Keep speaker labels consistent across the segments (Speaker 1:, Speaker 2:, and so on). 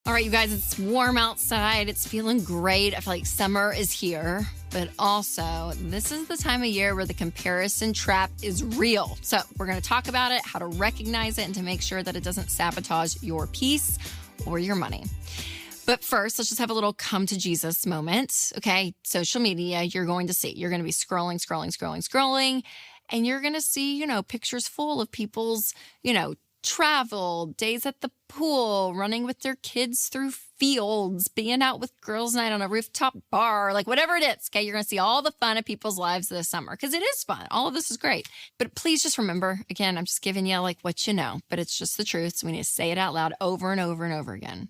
Speaker 1: All right, you guys, it's warm outside. It's feeling great. I feel like summer is here, but also this is the time of year where the comparison trap is real. So we're going to talk about it, how to recognize it, and to make sure that it doesn't sabotage your peace or your money. But first, let's just have a little come to Jesus moment. Okay, social media, you're going to be scrolling, and you're going to see, pictures full of people's, travel, days at the pool, running with their kids through fields, being out with girls' night on a rooftop bar, like whatever it is. Okay, you're going to see all the fun of people's lives this summer because it is fun. All of this is great. But please just remember, again, I'm just giving you like what you know, but it's just the truth. So we need to say it out loud over and over and over again.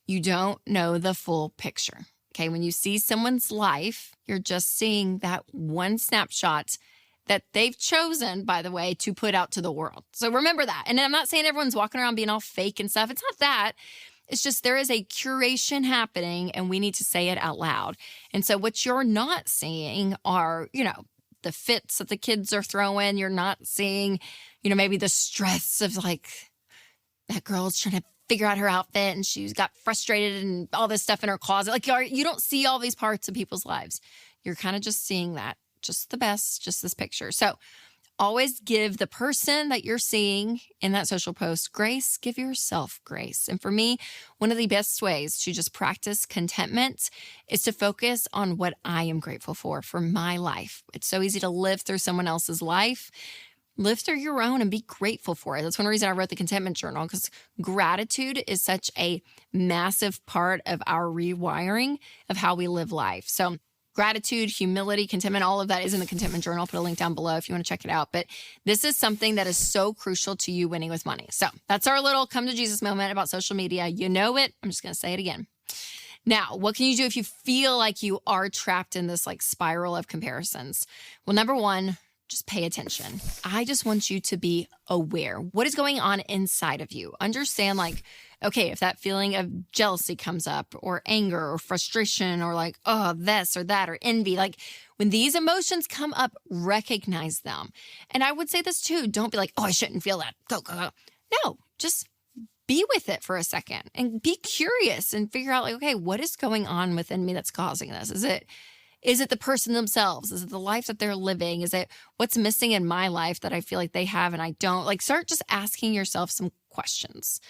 Speaker 1: You don't know the full picture. Okay, when you see someone's life, you're just seeing that one snapshot that they've chosen, by the way, to put out to the world. So remember that. And I'm not saying everyone's walking around being all fake and stuff. It's not that. It's just there is a curation happening and we need to say it out loud. And so what you're not seeing are, the fits that the kids are throwing. You're not seeing, maybe the stress of like that girl's trying to figure out her outfit and she's got frustrated and all this stuff in her closet. Like you don't see all these parts of people's lives. You're kind of just seeing that. Just the best, just this picture. So always give the person that you're seeing in that social post grace. Give yourself grace. And for me, one of the best ways to just practice contentment is to focus on what I am grateful for my life. It's so easy to live through someone else's life. Live through your own and be grateful for it. That's one reason I wrote the contentment journal, because gratitude is such a massive part of our rewiring of how we live life. So gratitude, humility, contentment, all of that is in the contentment journal. I'll put a link down below if you want to check it out. But this is something that is so crucial to you winning with money. So that's our little come to Jesus moment about social media. You know it. I'm just going to say it again. Now, what can you do if you feel like you are trapped in this like spiral of comparisons? Well, number one, just pay attention. I just want you to be aware. What is going on inside of you? Understand okay, if that feeling of jealousy comes up or anger or frustration or like, oh, this or that or envy, like when these emotions come up, recognize them. And I would say this too. Don't be like, oh, I shouldn't feel that. Go. No, just be with it for a second and be curious and figure out okay, what is going on within me that's causing this? Is it the person themselves? Is it the life that they're living? Is it what's missing in my life that I feel like they have and I don't? Start just asking yourself some questions.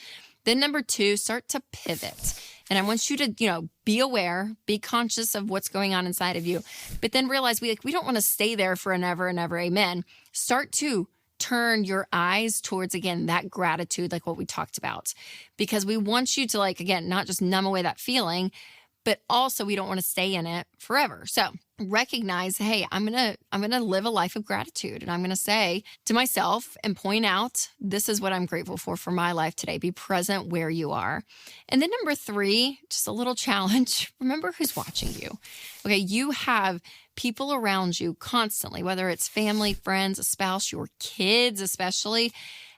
Speaker 1: Then number two, start to pivot. And I want you to, be aware, be conscious of what's going on inside of you, but then realize we don't want to stay there for an ever and ever. Amen. Start to turn your eyes towards, again, that gratitude, like what we talked about, because we want you to again, not just numb away that feeling, but also we don't want to stay in it forever. So recognize, hey, I'm going to live a life of gratitude. And I'm going to say to myself and point out, this is what I'm grateful for my life today. Be present where you are. And then number three, just a little challenge. Remember who's watching you. Okay. You have people around you constantly, whether it's family, friends, a spouse, your kids, especially.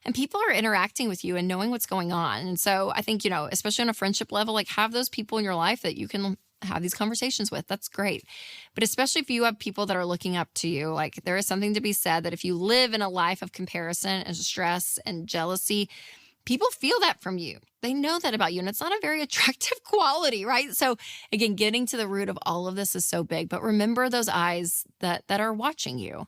Speaker 1: And people are interacting with you and knowing what's going on. And so I think, especially on a friendship level, have those people in your life that you can have these conversations with. That's great. But especially if you have people that are looking up to you, there is something to be said that if you live in a life of comparison and stress and jealousy, people feel that from you. They know that about you. And it's not a very attractive quality, right? So again, getting to the root of all of this is so big. But remember those eyes that are watching you. All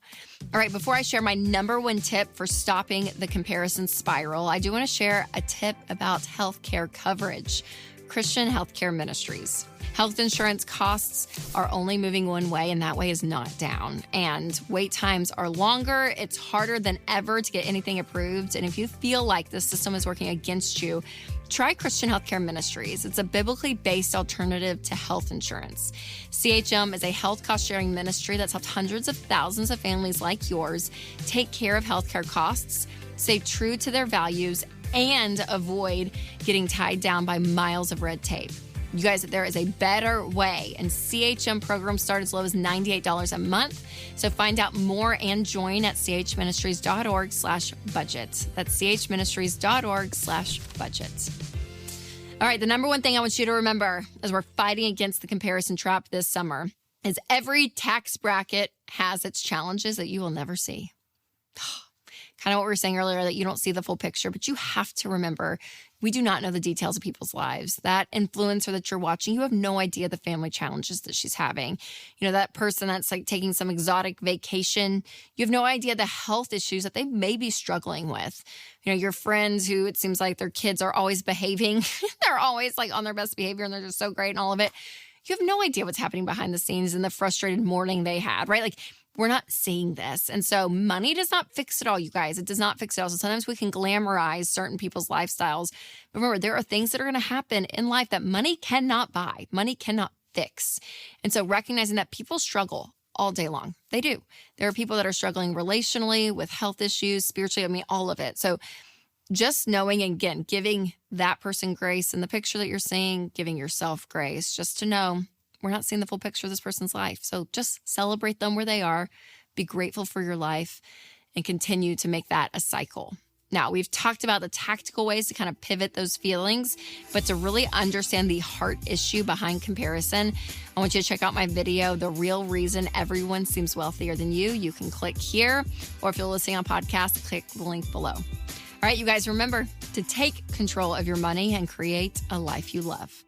Speaker 1: right, before I share my number one tip for stopping the comparison spiral, I do want to share a tip about healthcare coverage. Christian healthcare ministries. Health insurance costs are only moving one way, and that way is not down. And wait times are longer. It's harder than ever to get anything approved. And if you feel like the system is working against you, try Christian Healthcare Ministries. It's a biblically based alternative to health insurance. CHM is a health cost-sharing ministry that's helped hundreds of thousands of families like yours take care of healthcare costs, stay true to their values, and avoid getting tied down by miles of red tape. You guys, there is a better way, and CHM programs start as low as $98 a month. So find out more and join at chministries.org/budget. That's chministries.org/budget. All right, the number one thing I want you to remember as we're fighting against the comparison trap this summer is every tax bracket has its challenges that you will never see. kind of what we were saying earlier, that you don't see the full picture, but you have to remember, we do not know the details of people's lives. That influencer that you're watching, you have no idea the family challenges that she's having. You know, that person that's like taking some exotic vacation, you have no idea the health issues that they may be struggling with. You know, your friends who it seems like their kids are always behaving, they're always like on their best behavior and they're just so great and all of it. You have no idea what's happening behind the scenes and the frustrated morning they had, right? Like, we're not seeing this. And so money does not fix it all, you guys. It does not fix it all. So sometimes we can glamorize certain people's lifestyles. But remember, there are things that are going to happen in life that money cannot buy, money cannot fix. And so recognizing that people struggle all day long. They do. There are people that are struggling relationally, with health issues, spiritually, I mean, all of it. So just knowing, and again, giving that person grace in the picture that you're seeing, giving yourself grace, just to know we're not seeing the full picture of this person's life. So just celebrate them where they are, be grateful for your life, and continue to make that a cycle. Now, we've talked about the tactical ways to kind of pivot those feelings, but to really understand the heart issue behind comparison, I want you to check out my video, The Real Reason Everyone Seems Wealthier Than You. You can click here, or if you're listening on podcast, click the link below. All right, you guys, remember to take control of your money and create a life you love.